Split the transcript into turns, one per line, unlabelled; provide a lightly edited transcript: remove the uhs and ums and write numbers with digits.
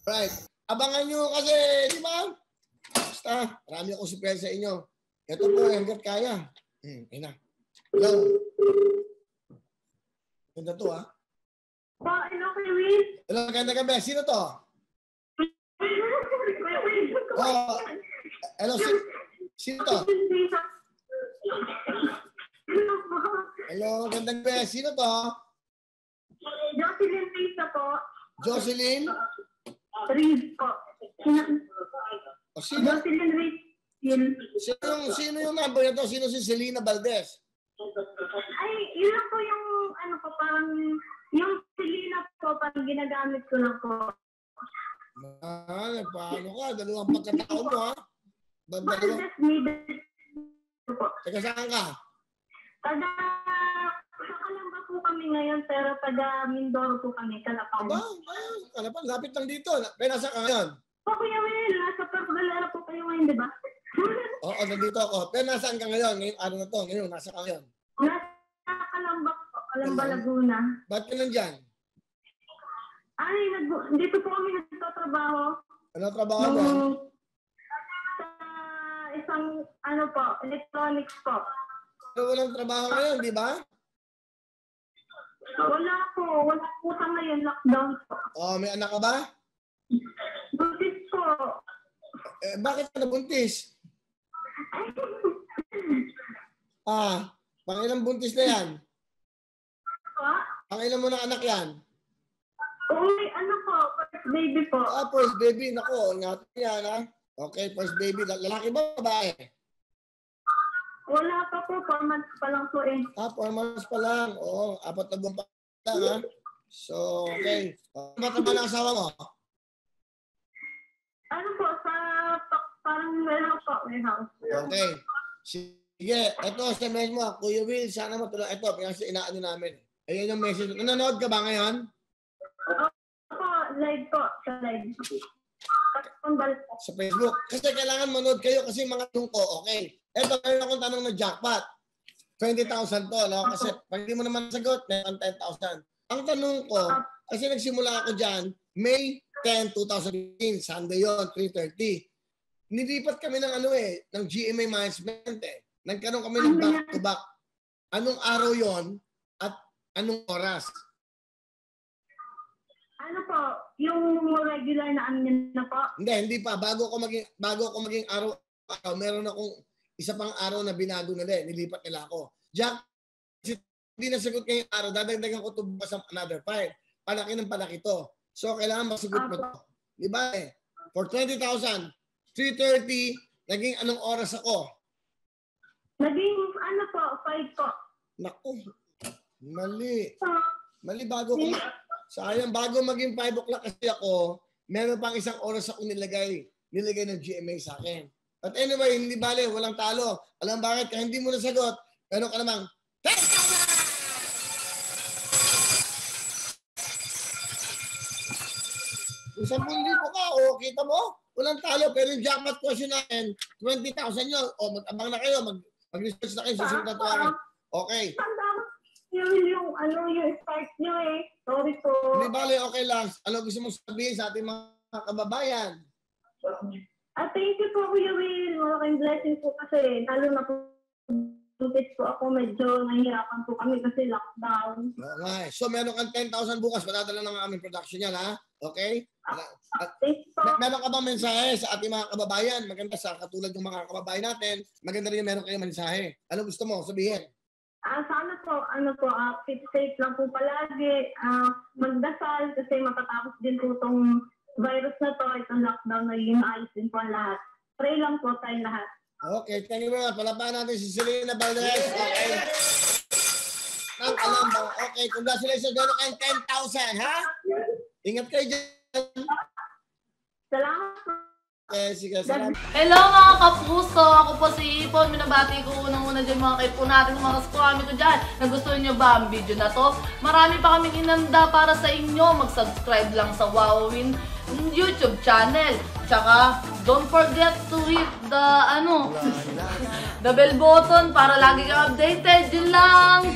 Right. Abangan nyo kasi, di ba? Basta, marami akong surprise sa inyo. Ito po, hanggat kaya. Ayun na. Hello. Ganda to, ha?
Hello, Kuya Will.
Hello, maganda gabi. Sino to? Oh, hello, sino to? Hello, magandang gabi. Sino to?
Jocelyn Risa po.
Jocelyn?
Reed po.
O, sino?
Jocelyn Reed.
Sino yung number na to? Sino si Selena Valdez?
Ay, yun lang po yung, ano po, parang, yung Selena po, parang ginagamit ko lang po.
Paano ka? Dalawang pagkataon mo, ha?
Valdez Middle po.
Teka, saan ka?
Sa Kalamba po kami ngayon, pero taga Mindoro po kami, Kalapan.
Aba, Kalapan, lapit lang dito. Pero nasa ka ngayon?
Po, Kuya Will, nasa Pagdalera po kayo ngayon, di ba?
Oo, nandito ako. Pero nasaan ka ngayon? Ngayong araw na to. Ngayon, nasa ka ngayon?
Nasa Kalamba po, Kalamba, Laguna.
Ba't ka nandyan?
Ay, dito po kami nagtatrabaho.
Ano trabaho mo?
Sa isang, ano po, electronics po.
Pero walang trabaho ngayon, di ba?
Wala po sa ngayon, lockdown po.
Oh, may anak ka ba?
Buntis po.
Bakit ka nabuntis? Pangilang buntis na yan? Pangilang mo na anak yan?
Uy, ano po, first baby po.
First baby. Nako, ingatan yan, ha? Okay, first baby. Lalaki ba o babae?
Wala pa po, 4 months pa lang po eh.
4 months pa lang. Oo, 4 na buwan pa lang, ha? So, okay. Mataba na asawa mo?
Ano po, parang warehouse.
Okay. Sige, ito sa message mo, Kuya Will, sana matulog. Ito, kasi inaano namin. Ayun yung message. Nanonood ka ba ngayon?
Opo, live po. Sa live.
Sa Facebook. Kasi kailangan manood kayo kasi mga tanong ko, okay. Ito, meron akong tanong na jackpot. 20,000 to, no? Kasi pag di mo naman sagot, meron 10,000. Ang tanong ko, kasi nagsimula ako dyan, May 10, 2015, Sunday yun, 3:30. Nilipat kami ng ng GMA Management eh. Nagkaroon kami ng back-to-back. Anong araw yon at anong oras?
Ano po, yung regular na na po?
Hindi pa. Bago ako maging araw, meron akong isa pang araw na binago nila eh. Nilipat nila ako. Jack, hindi nasagot ngayong araw, dadagdagan ko ito bukas ng another 5. Palaki ng palaki to. So, kailangan masagot mo to. Di ba eh? For 20,000, 3:30, naging anong oras ako?
Naging ano po, 5 po.
Naku, mali. Mali bago ko. Sayang, bago maging 5 o'clock kasi ako, meron pang isang oras ako nilagay ng GMA sa akin. But anyway, hindi bale, walang talo. Alam bakit? Kaya hindi mo nasagot, meron ka namang 10,000! Kung 10,000 ka, kita mo? Walang talo, pero yung jackpot question natin, 20,000 yun. Mag-abang na kayo, mag-research na kayo, susunod na tuwaran. Okay.
Yung start nyo eh. Sorry po.
Hindi bale, okay lang. Ano gusto mong sabihin sa ating mga kababayan?
Thank you po, Kuya Will. Malaking blessing po kasi lalo na po ako, medyo nahihirapan po kami kasi lockdown.
Okay. So, meron kang 10,000 bukas. Madadala ng aming production yan, ha? Okay? Meron ka bang mensahe sa ating mga kababayan? Maganda sa katulad ng mga kababayan natin. Maganda rin meron kayong mensahe. Ano gusto mo sabihin?
Sana po, keep safe lang po palagi. Magdasal kasi matatapos din po itong virus na to, itong lockdown na yun, ayos din po ang lahat. Pray lang po tayong lahat.
Okay, thank you very much. Palapahan natin si Selena Valdez. Okay. Nang alam ba? Okay, congratulations. Meron kayong 10,000, ha? Ingat kayo dyan.
Salamat po.
Okay, sige. Salamat.
Hello mga kapuso! Ako po si Ipon. Minabati ko unang-una dyan mga kaipo natin, mga kaskwami ko dyan. Nagustuhan nyo ba ang video na to? Marami pa kaming inanda para sa inyo. Mag-subscribe lang sa Wowin YouTube channel. Tsaka, don't forget to hit the bell button para lagi kang updated. Yun lang!